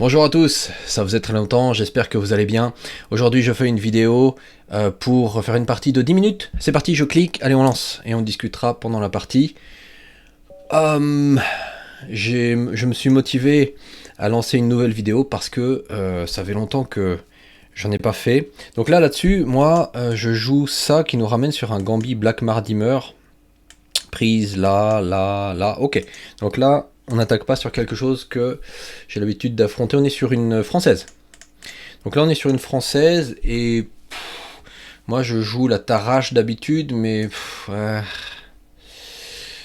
Bonjour à tous, ça faisait très longtemps, j'espère que vous allez bien. Aujourd'hui je fais une vidéo pour faire une partie de 10 minutes. C'est parti, je clique, allez on lance et on discutera pendant la partie. Euh, je me suis motivé à lancer une nouvelle vidéo parce que ça fait longtemps que j'en ai pas fait. Donc là-dessus, moi je joue ça qui nous ramène sur un Gambit Black Mardimer. Prise là, là, là, ok. Donc là, on n'attaque pas sur quelque chose que j'ai l'habitude d'affronter, on est sur une française. Donc là on est sur une française et moi je joue la Tarache d'habitude mais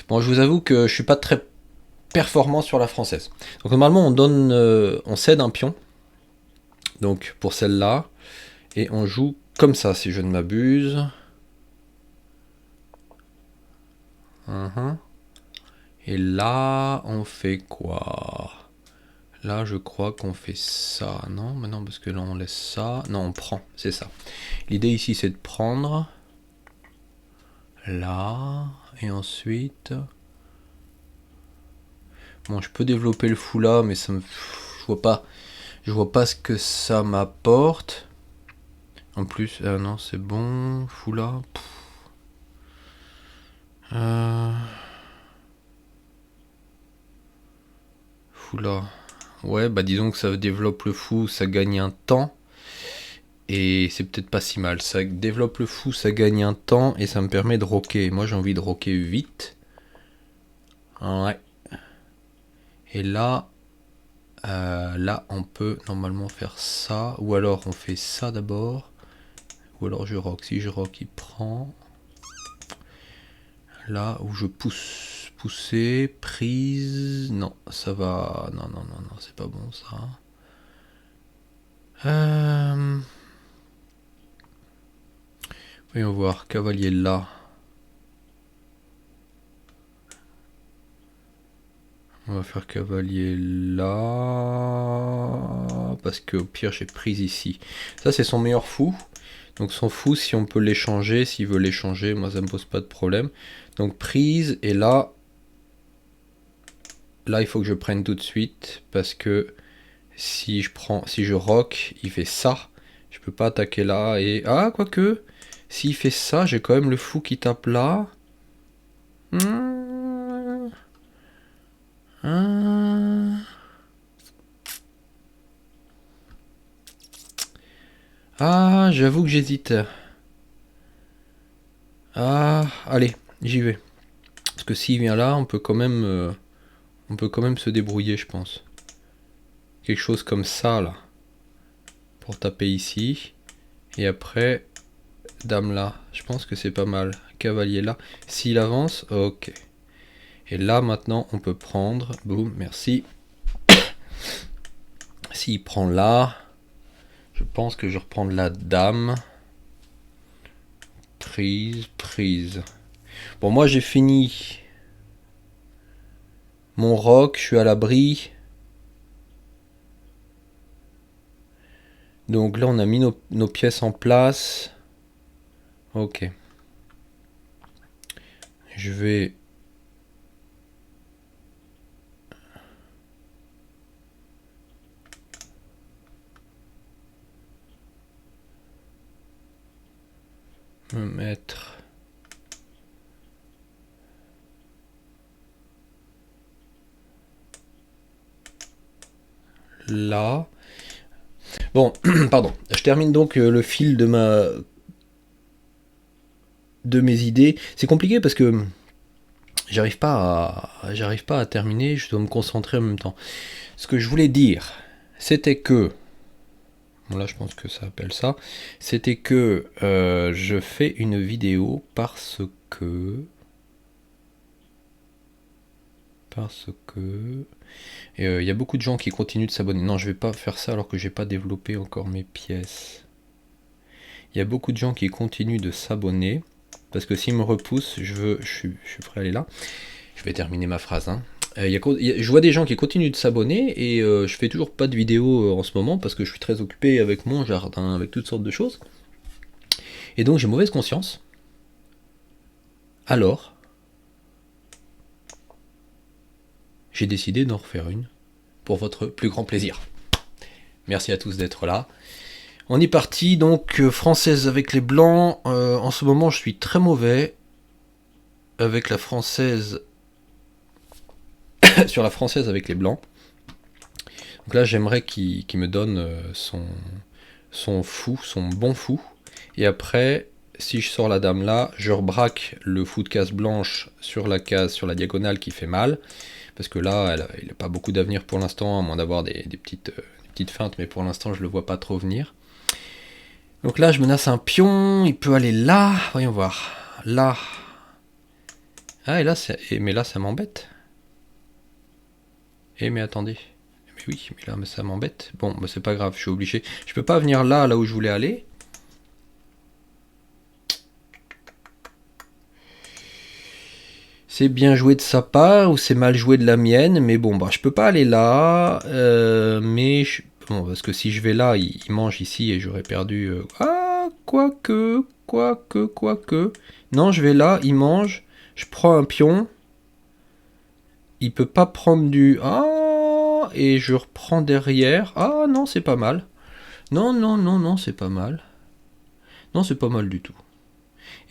bon je vous avoue que je suis pas très performant sur la française. Donc normalement on cède un pion donc pour celle-là et on joue comme ça si je ne m'abuse. Et là on fait quoi? Là, je crois qu'on fait ça, non? Mais non, parce que là, on laisse ça. Non, on prend, c'est ça. L'idée ici, c'est de prendre là, et ensuite... Bon, je peux développer le fou là, mais ça me... Je vois pas ce que ça m'apporte. En plus, non, c'est bon, fou là. Fou là. Ouais, bah disons que ça développe le fou, ça gagne un temps. Et c'est peut-être pas si mal. Ça développe le fou, ça gagne un temps et ça me permet de rocker. Moi j'ai envie de rocker vite. Ouais. Et là, là on peut normalement faire ça. Ou alors on fait ça d'abord. Ou alors je rock. Si je rock, il prend. Là où je pousse. Pousser. Prise. Non, ça va. Non, non, non, non, c'est pas bon ça. Voyons voir. Cavalier là. On va faire cavalier là. Parce que au pire j'ai prise ici. Ça c'est son meilleur fou. Donc son fou, si on peut l'échanger, s'il veut l'échanger, moi ça me pose pas de problème. Donc prise, et là, il faut que je prenne tout de suite, parce que si je rock, il fait ça. Je peux pas attaquer là, et... Ah, quoique, s'il fait ça, j'ai quand même le fou qui tape là. Ah, j'avoue que j'hésite. Ah, allez, j'y vais. Parce que s'il vient là, on peut quand même se débrouiller, je pense. Quelque chose comme ça, là. Pour taper ici. Et après, dame là. Je pense que c'est pas mal. Cavalier là. S'il avance, ok. Et là, maintenant, on peut prendre. Boum, merci. S'il prend là, je pense que je reprends la dame. Prise, prise. Bon, moi, j'ai fini mon rock. Je suis à l'abri. Donc là, on a mis nos pièces en place. Ok. Je vais... me mettre... là. Bon, pardon. Je termine donc le fil de mes idées. C'est compliqué parce que j'arrive pas à terminer, je dois me concentrer en même temps. Ce que je voulais dire, c'était que, bon là je pense que ça appelle ça, c'était que je fais une vidéo parce que il y a beaucoup de gens qui continuent de s'abonner. Non, je vais pas faire ça alors que j'ai pas développé encore mes pièces. Il y a beaucoup de gens qui continuent de s'abonner parce que s'ils me repoussent, je suis prêt à aller là. Je vais terminer ma phrase. Hein. Je vois des gens qui continuent de s'abonner et je fais toujours pas de vidéo en ce moment parce que je suis très occupé avec mon jardin, avec toutes sortes de choses. Et donc j'ai mauvaise conscience. Alors, j'ai décidé d'en refaire une pour votre plus grand plaisir. Merci à tous d'être là. On est parti, donc française avec les blancs. En ce moment, je suis très mauvais avec la française sur la française avec les blancs. Donc là, j'aimerais qu'il me donne son fou, son bon fou. Et après, si je sors la dame là, je rebraque le fou de case blanche sur la case, sur la diagonale qui fait mal. Parce que là, il n'a pas beaucoup d'avenir pour l'instant, à moins d'avoir des petites feintes, mais pour l'instant, je le vois pas trop venir. Donc là, je menace un pion, il peut aller là, voyons voir. Là. Ah, et là, mais là, ça m'embête. Mais attendez. Mais oui, mais là, ça m'embête. Bon, bah, c'est pas grave, je suis obligé. Je peux pas venir là où je voulais aller. C'est bien joué de sa part ou c'est mal joué de la mienne, mais bon, bah je peux pas aller là. Bon, parce que si je vais là, il mange ici et j'aurais perdu. Ah, quoique. Non, je vais là, il mange. Je prends un pion. Il peut pas prendre du. Ah, et je reprends derrière. Ah non, c'est pas mal. Non, c'est pas mal. Non, c'est pas mal du tout.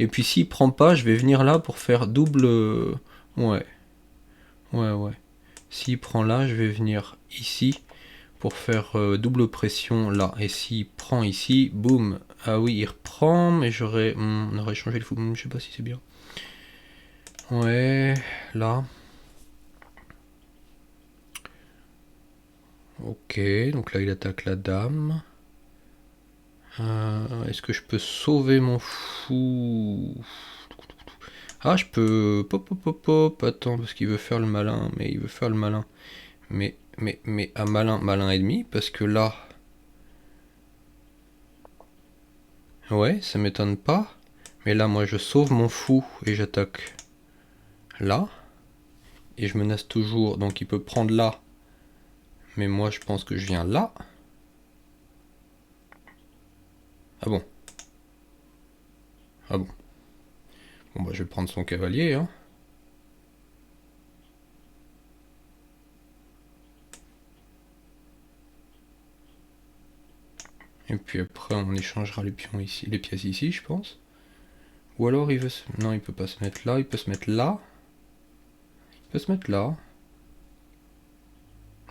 Et puis s'il prend pas, je vais venir là pour faire double. Ouais. S'il prend là, je vais venir ici pour faire double pression là. Et s'il prend ici, boum. Ah oui, il reprend, mais on aurait changé le fou. Je sais pas si c'est bien. Ouais, là. Ok, donc là il attaque la dame. Est-ce que je peux sauver mon fou? Ah, je peux... Pop. Attends, parce qu'il veut faire le malin. Mais il veut faire le malin. Mais à malin ennemi, parce que là... Ouais, ça m'étonne pas. Mais là, moi, je sauve mon fou et j'attaque là. Et je menace toujours, donc il peut prendre là. Mais moi, je pense que je viens là. Ah bon. Bon, bah, je vais prendre son cavalier, hein. Et puis après, on échangera les pions ici, les pièces ici, je pense. Ou alors il veut se... Non, il peut pas se mettre là, il peut se mettre là. Il peut se mettre là.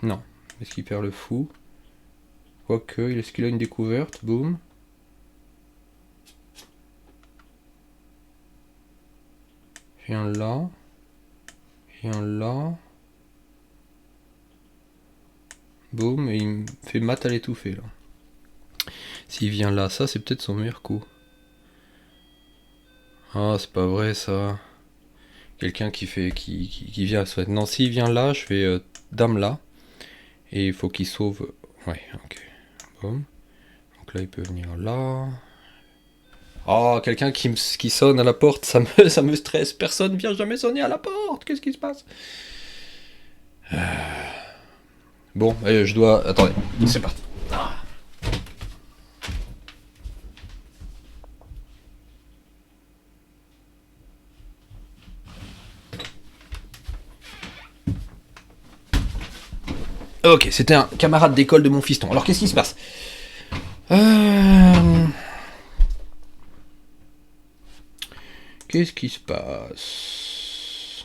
Non. Est-ce qu'il perd le fou? Quoique, est-ce qu'il a une découverte? Boum. Viens là. Viens là. Boum, et il me fait mat à l'étouffer là. S'il vient là, ça c'est peut-être son meilleur coup. Ah, c'est pas vrai ça. Quelqu'un qui vient à souhaiter. Non, s'il vient là, je fais dame là. Et il faut qu'il sauve. Ouais, ok. Boum. Donc là, il peut venir là. Oh, quelqu'un qui sonne à la porte, ça me stresse. Personne vient jamais sonner à la porte. Qu'est-ce qui se passe? Bon, je dois... Attendez, c'est parti. Ok, c'était un camarade d'école de mon fiston. Alors, qu'est-ce qui se passe? Qu'est-ce qui se passe?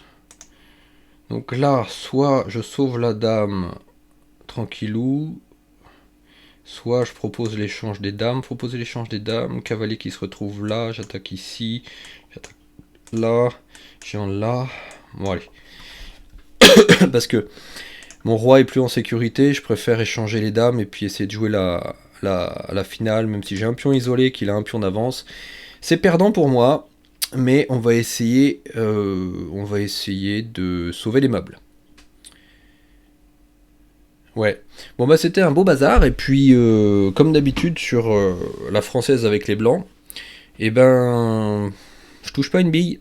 Donc là, soit je sauve la dame tranquillou, soit je propose l'échange des dames. Proposer l'échange des dames, cavalier qui se retrouve là, j'attaque ici, j'attaque là, je viens là. Bon, allez. Parce que mon roi est plus en sécurité, je préfère échanger les dames et puis essayer de jouer la finale, même si j'ai un pion isolé, qu'il a un pion d'avance. C'est perdant pour moi, mais on va essayer de sauver les meubles. Ouais. Bon bah c'était un beau bazar, et puis comme d'habitude sur la française avec les blancs, et ben je touche pas une bille.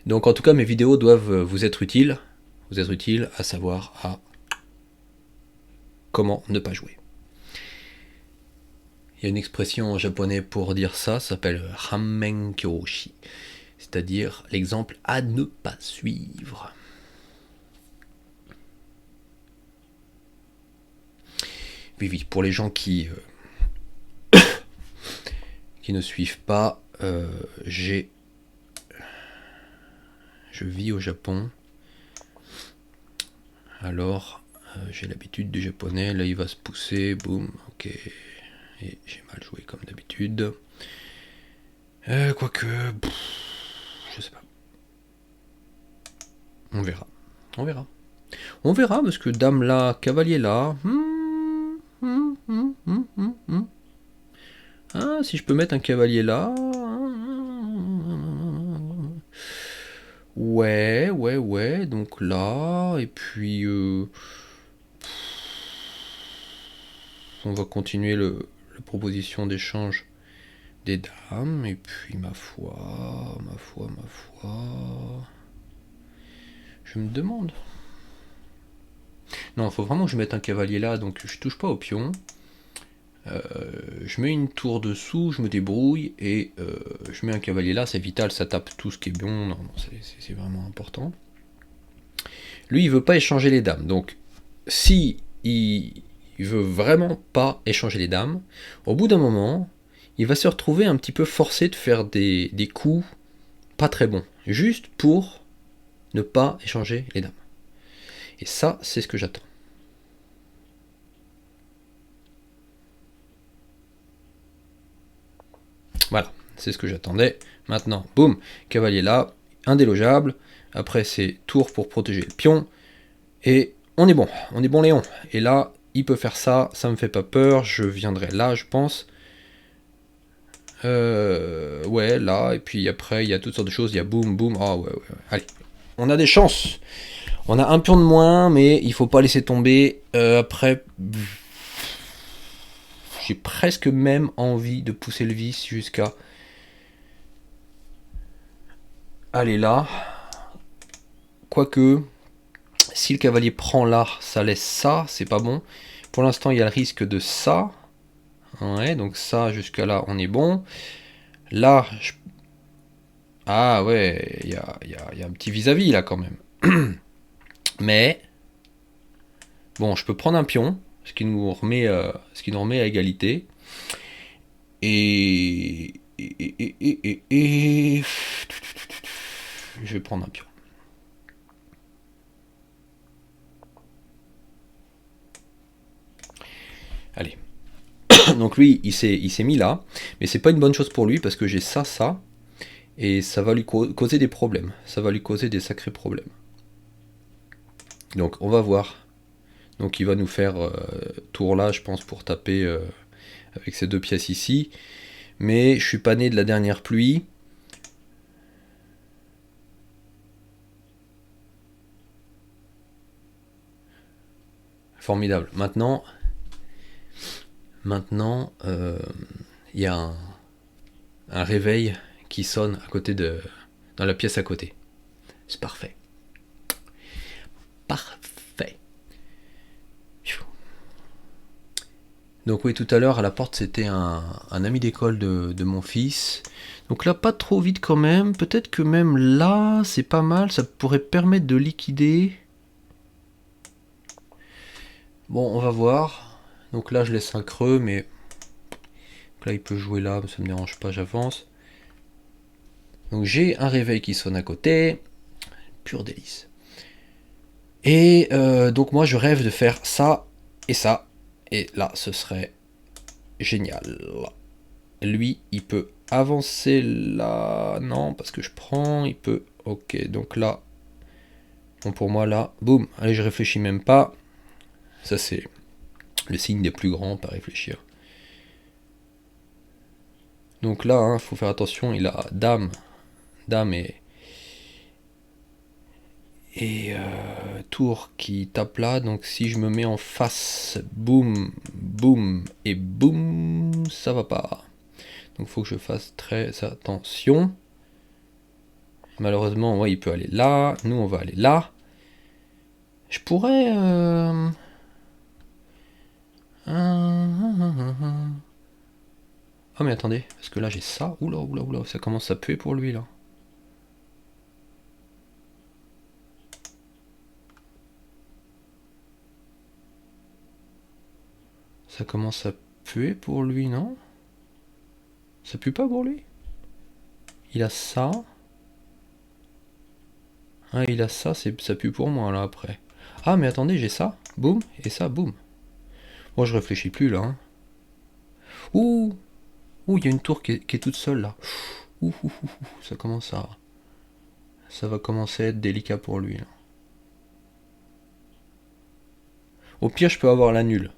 Donc en tout cas mes vidéos doivent vous être utiles à savoir à comment ne pas jouer. Il y a une expression en japonais pour dire ça, ça s'appelle Ramen Kyoshi, c'est-à-dire l'exemple à ne pas suivre. Oui, oui, pour les gens qui ne suivent pas, je vis au Japon. Alors, j'ai l'habitude du japonais. Là, il va se pousser. Boum, ok. Et j'ai mal joué comme d'habitude. Quoique, je sais pas. On verra. On verra. On verra, parce que dame là, cavalier là. Ah, si je peux mettre un cavalier là. Ouais, ouais, ouais. Donc là, et puis on va continuer la proposition d'échange des dames. Et puis ma foi. Je me demande. Non, il faut vraiment que je mette un cavalier là, donc je touche pas au pion. Je mets une tour dessous, je me débrouille, et je mets un cavalier là, c'est vital, ça tape tout ce qui est bon, non, c'est vraiment important. Lui, il veut pas échanger les dames, donc si il veut vraiment pas échanger les dames, au bout d'un moment, il va se retrouver un petit peu forcé de faire des coups pas très bons, juste pour ne pas échanger les dames. Et ça, c'est ce que j'attends. Voilà, c'est ce que j'attendais. Maintenant, boum, cavalier là, indélogeable. Après, c'est tour pour protéger le pion. Et on est bon Léon. Et là, il peut faire ça, ça me fait pas peur. Je viendrai là, je pense. Ouais, là, et puis après, il y a toutes sortes de choses. Il y a boum, boum. Ah ouais. Allez, on a des chances. On a un pion de moins, mais il faut pas laisser tomber. Après, j'ai presque même envie de pousser le vis jusqu'à aller là. Quoique, si le cavalier prend là, ça laisse ça, c'est pas bon. Pour l'instant, il y a le risque de ça. Ouais, donc ça, jusqu'à là, on est bon. Là, ah ouais, il y a un petit vis-à-vis là quand même. Mais, bon, je peux prendre un pion, ce qui nous remet à égalité. Et je vais prendre un pion. Allez. Donc lui, il s'est mis là, mais c'est pas une bonne chose pour lui parce que j'ai ça, et ça va lui causer des problèmes. Ça va lui causer des sacrés problèmes. Donc on va voir. Donc il va nous faire tour là, je pense, pour taper avec ces deux pièces ici. Mais je suis pas né de la dernière pluie. Formidable. Maintenant, il y a un réveil qui sonne à côté dans la pièce à côté. C'est parfait. Parfait. Donc oui, tout à l'heure à la porte c'était un ami d'école de mon fils. Donc là pas trop vite quand même. Peut-être que même là c'est pas mal. Ça pourrait permettre de liquider. Bon, on va voir. Donc là je laisse un creux, mais là il peut jouer là, ça me dérange pas, j'avance. Donc j'ai un réveil qui sonne à côté. Pur délice. Et donc moi je rêve de faire ça et ça. Et là ce serait génial. Lui il peut avancer là. Non, parce que je prends. Il peut. Ok, donc là. Bon, pour moi là. Boum. Allez, je réfléchis même pas. Ça c'est le signe des plus grands, pas réfléchir. Donc là, hein, faut faire attention. Il a dame. Dame et tour qui tape là. Donc si je me mets en face, boum, boum et boum, ça va pas. Donc faut que je fasse très attention. Malheureusement, ouais, il peut aller là. Nous, on va aller là. Je pourrais... Oh mais attendez, parce que là j'ai ça. Oula, ça commence à puer pour lui là. Ça commence à puer pour lui, non? Ça pue pas pour lui? Il a ça. Ah, il a ça, ça pue pour moi, là, après. Ah, mais attendez, j'ai ça. Boum. Et ça, boum. Moi, je réfléchis plus, là. Hein. Ouh. Ouh, il y a une tour qui est toute seule, là. Ouh, ouh, ouh, ouh. Ça commence à... Ça va commencer à être délicat pour lui, là. Au pire, je peux avoir la nulle.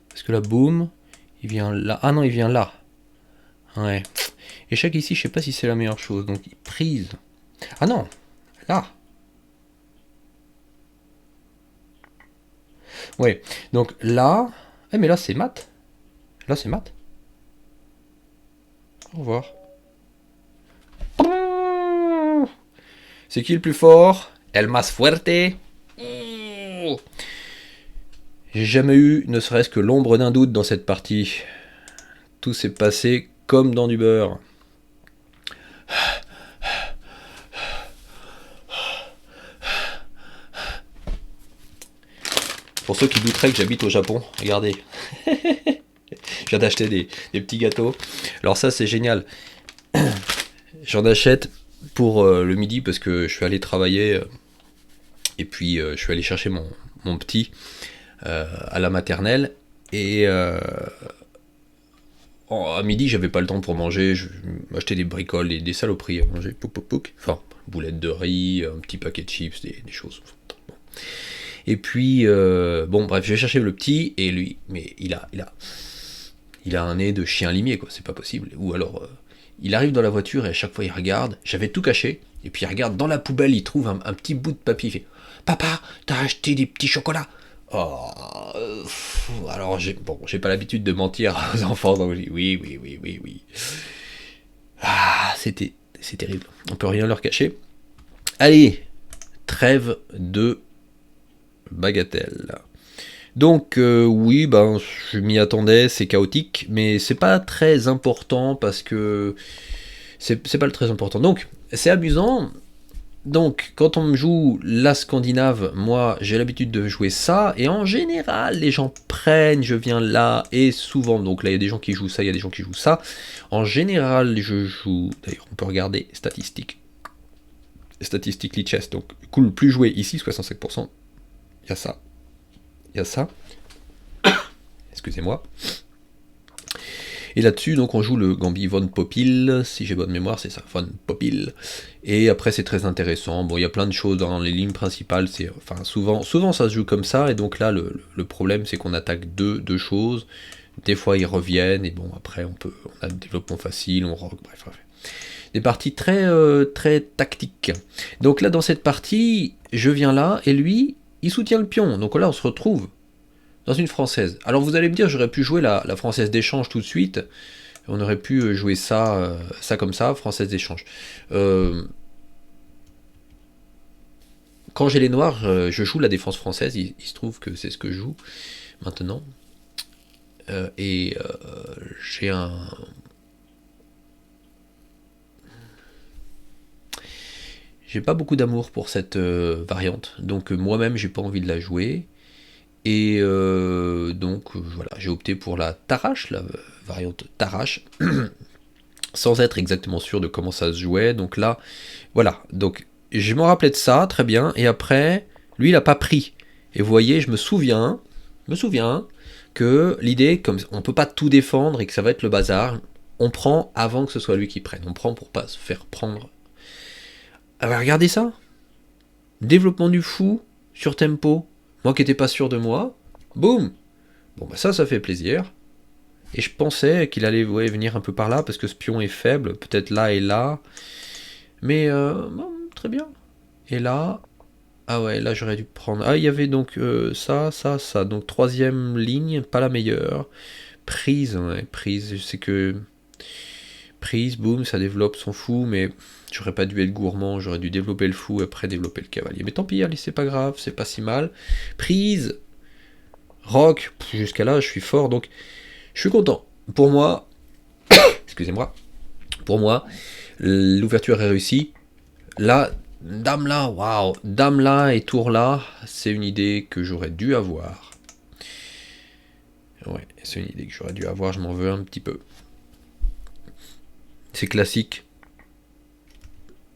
Parce que là, boum. Il vient là. Ah non, il vient là. Ouais. Échec ici, je sais pas si c'est la meilleure chose. Donc, prise. Ah non. Là. Ouais. Donc là... Eh mais là, c'est mat. Là, c'est mat. Au revoir. C'est qui le plus fort? El más fuerte. J'ai jamais eu ne serait-ce que l'ombre d'un doute dans cette partie. Tout s'est passé comme dans du beurre. Pour ceux qui douteraient que j'habite au Japon, regardez. Je viens d'acheter des petits gâteaux. Alors ça, c'est génial. J'en achète pour le midi parce que je suis allé travailler et puis je suis allé chercher mon petit à la maternelle et à midi j'avais pas le temps pour manger, je m'achetais des bricoles, des saloperies à manger, pouc pouc pouc, enfin boulettes de riz, un petit paquet de chips, des choses. Bon. Et puis bon bref, je vais chercher le petit et lui, mais il a un nez de chien limier quoi, c'est pas possible. Ou alors il arrive dans la voiture et à chaque fois il regarde, j'avais tout caché, et puis il regarde dans la poubelle, il trouve un petit bout de papier, il fait papa, t'as acheté des petits chocolats? Oh, alors j'ai pas l'habitude de mentir aux enfants, donc je dis oui. Ah, c'est terrible. On peut rien leur cacher. Allez, trêve de bagatelle. Donc oui, ben je m'y attendais, c'est chaotique, mais c'est pas très important parce que c'est pas le très important. Donc c'est amusant. Donc, quand on me joue la Scandinave, moi, j'ai l'habitude de jouer ça, et en général, les gens prennent, je viens là, et souvent, donc là, il y a des gens qui jouent ça, il y a des gens qui jouent ça. En général, je joue, d'ailleurs, on peut regarder statistiques chess, donc, cool, plus joué ici, 65%, il y a ça, excusez-moi. Et là-dessus, donc, on joue le Gambi von Popil, si j'ai bonne mémoire, c'est ça, von Popil. Et après, c'est très intéressant. Bon, il y a plein de choses dans les lignes principales. Enfin, souvent, ça se joue comme ça. Et donc là, le problème, c'est qu'on attaque deux choses. Des fois, ils reviennent. Et bon, après, on a le développement facile, on rock, bref. Des parties très, très tactiques. Donc là, dans cette partie, je viens là, et lui, il soutient le pion. Donc là, on se retrouve dans une française. Alors vous allez me dire, j'aurais pu jouer la française d'échange tout de suite. On aurait pu jouer ça comme ça, française d'échange. Quand j'ai les noirs, je joue la défense française. Il se trouve que c'est ce que je joue maintenant. J'ai J'ai pas beaucoup d'amour pour cette variante. Donc moi-même, j'ai pas envie de la jouer. Et donc voilà, j'ai opté pour la Tarrache, la variante Tarrache, sans être exactement sûr de comment ça se jouait. Donc là, voilà, donc je me rappelais de ça, très bien, et après, lui il a pas pris. Et vous voyez, je me souviens que l'idée, comme on peut pas tout défendre et que ça va être le bazar, on prend avant que ce soit lui qui prenne. On prend pour pas se faire prendre. Alors regardez ça, développement du fou sur tempo. Moi qui n'étais pas sûr de moi, boum. Bon bah ça fait plaisir. Et je pensais qu'il allait venir un peu par là, parce que ce pion est faible, peut-être là et là. Mais bon, très bien. Et là, ah ouais, là j'aurais dû prendre... Ah, il y avait donc ça. Donc troisième ligne, pas la meilleure. Prise, ouais, prise, je sais que... Prise, boum, ça développe son fou, mais j'aurais pas dû être gourmand, j'aurais dû développer le fou et après développer le cavalier. Mais tant pis, allez, c'est pas grave, c'est pas si mal. Prise, rock, jusqu'à là, je suis fort, donc je suis content. Pour moi, excusez-moi, l'ouverture est réussie. Là, Dame là, waouh. Dame là et tour là, c'est une idée que j'aurais dû avoir. Ouais, c'est une idée que j'aurais dû avoir, je m'en veux un petit peu. C'est classique.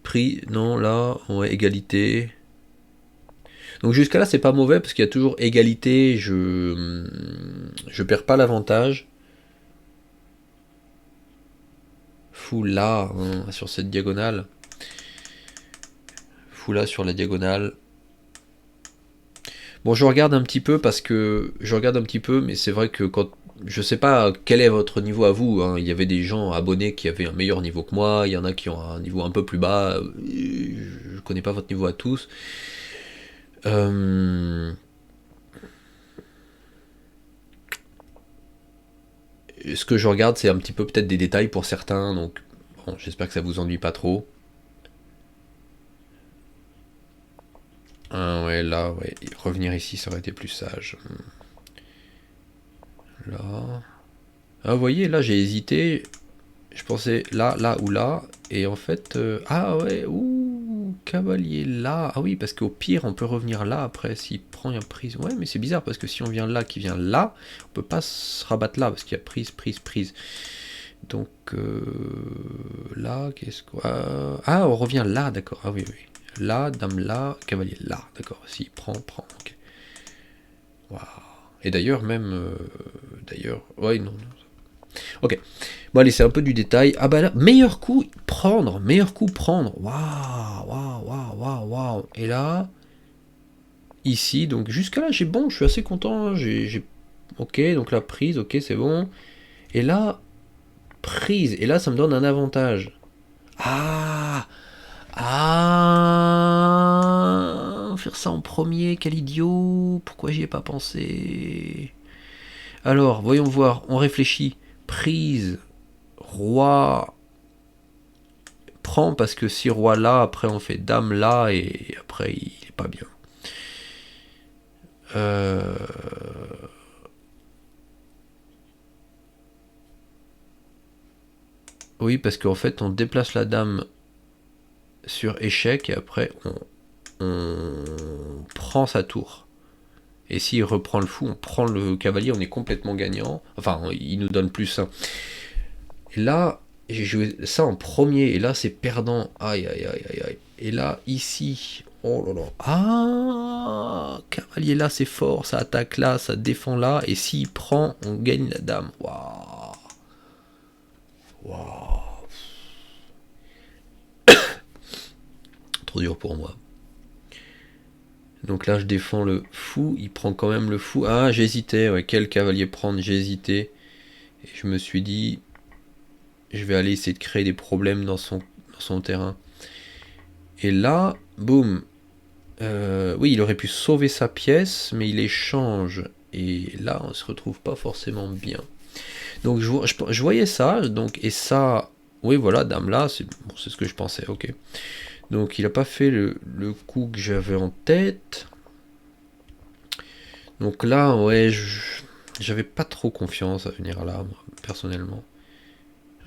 Prix, non, là, ouais, égalité. Donc jusqu'à là, c'est pas mauvais parce qu'il y a toujours égalité, je perds pas l'avantage. Fou là, hein, sur cette diagonale. Fou là sur la diagonale. Bon, je regarde un petit peu parce que je regarde un petit peu, mais c'est vrai que quand je sais pas quel est votre niveau à vous, hein. Il y avait des gens abonnés qui avaient un meilleur niveau que moi, il y en a qui ont un niveau un peu plus bas. Je connais pas votre niveau à tous. Ce que je regarde, c'est un petit peu peut-être des détails pour certains, donc bon, j'espère que ça vous ennuie pas trop. Ah ouais, là, ouais, revenir ici, ça aurait été plus sage. Là. Ah, vous voyez, là, j'ai hésité. Je pensais là, là ou là. Et en fait, ah ouais, ouh, cavalier là. Ah oui, parce qu'au pire, on peut revenir là après s'il prend une prise. Ouais, mais c'est bizarre parce que si on vient là, qui vient là, on peut pas se rabattre là parce qu'il y a prise, prise, prise. Donc là, qu'est-ce quoi? Ah, on revient là, d'accord. Ah oui, oui. Là, dame là, cavalier là, d'accord. Si, prend, prend, ok. Waouh. Et d'ailleurs, même. D'ailleurs. Ouais, non, non. Ok. Bon, allez, c'est un peu du détail. Ah bah là, meilleur coup, prendre. Meilleur coup, prendre. Waouh, waouh, waouh, waouh, waouh. Et là, ici, donc jusqu'à là, j'ai bon, je suis assez content. Ok, donc la prise, ok, c'est bon. Et là, prise. Et là, ça me donne un avantage. Ah, ah, faire ça en premier, quel idiot. Pourquoi j'y ai pas pensé? Alors, voyons voir, on réfléchit. Prise, roi, prend parce que si roi là, après on fait dame là et après il est pas bien. Euh... Oui, parce qu'en fait on déplace la dame sur échec et après on prend sa tour. Et s'il reprend le fou, on prend le cavalier, on est complètement gagnant. Enfin, il nous donne plus 1. Et là, j'ai joué ça en premier, et là c'est perdant. Aïe, aïe, aïe, aïe, aïe. Et là, ici, oh là là. Ah, cavalier là, c'est fort, ça attaque là, ça défend là, et s'il prend, on gagne la dame. Waouh. Waouh. Trop dur pour moi. Donc là, je défends le fou, il prend quand même le fou. Ah, j'hésitais, ouais, quel cavalier prendre, j'ai hésité. Et je me suis dit, je vais aller essayer de créer des problèmes dans son terrain. Et là, boum. Oui, il aurait pu sauver sa pièce, mais il échange. Et là, on se retrouve pas forcément bien. Donc je voyais ça, donc, et ça, oui voilà, dame là, c'est bon, ce que je pensais, ok. Donc il a pas fait le coup que j'avais en tête. Donc là, ouais, j'avais pas trop confiance à venir là, moi, personnellement.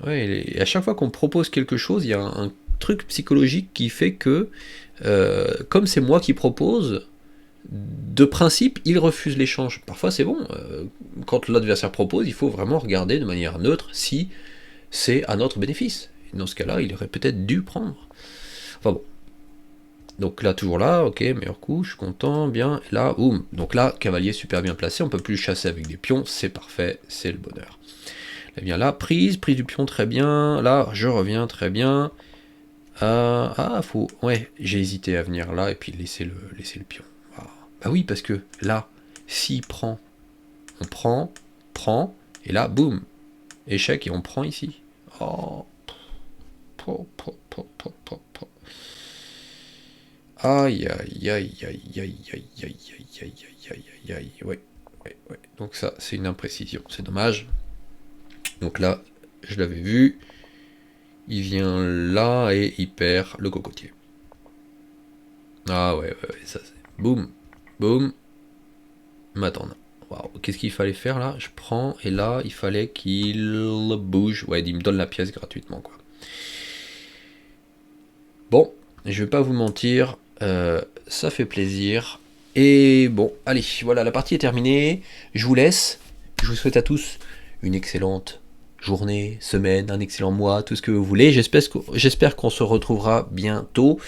Ouais, et à chaque fois qu'on propose quelque chose, il y a un truc psychologique qui fait que, comme c'est moi qui propose, de principe, il refuse l'échange. Parfois c'est bon, quand l'adversaire propose, il faut vraiment regarder de manière neutre si c'est à notre bénéfice. Et dans ce cas-là, il aurait peut-être dû prendre. Enfin bon. Donc là, toujours là, ok, meilleur coup, je suis content, bien. Et là, boum. Donc là, cavalier super bien placé, on peut plus chasser avec des pions, c'est parfait, c'est le bonheur. Là, bien là, prise du pion, très bien. Là, je reviens, très bien. Faut... Ouais, j'ai hésité à venir là et puis laisser le pion. Ah. Bah oui, parce que là, s'il prend, on prend, et là, boum, échec et on prend ici. Oh. Aïe, aïe, aïe, aïe, aïe, aïe, aïe, aïe, aïe, aïe, aïe, aïe, ouais, ouais, ouais. Donc ça, c'est une imprécision, c'est dommage. Donc là, je l'avais vu. Il vient là et il perd le cocotier. Ah ouais, ouais, ouais, ça c'est... Boum, boum. M'attendre. Waouh, qu'est-ce qu'il fallait faire là? Je prends et là, il fallait qu'il bouge. Ouais, il me donne la pièce gratuitement quoi. Bon, je vais pas vous mentir, ça fait plaisir. Et bon, allez, voilà, la partie est terminée. Je vous laisse. Je vous souhaite à tous une excellente journée, semaine, un excellent mois, tout ce que vous voulez. J'espère qu'on se retrouvera bientôt.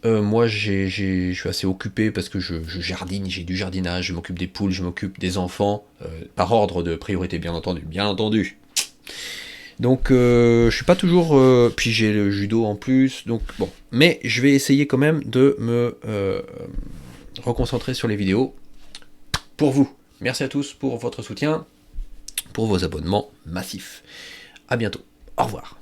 Moi, je suis assez occupé parce que je jardine, j'ai du jardinage, je m'occupe des poules, je m'occupe des enfants, par ordre de priorité, bien entendu, bien entendu. Donc, je suis pas toujours... puis j'ai le judo en plus, donc bon. Mais je vais essayer quand même de me reconcentrer sur les vidéos pour vous. Merci à tous pour votre soutien, pour vos abonnements massifs. À bientôt. Au revoir.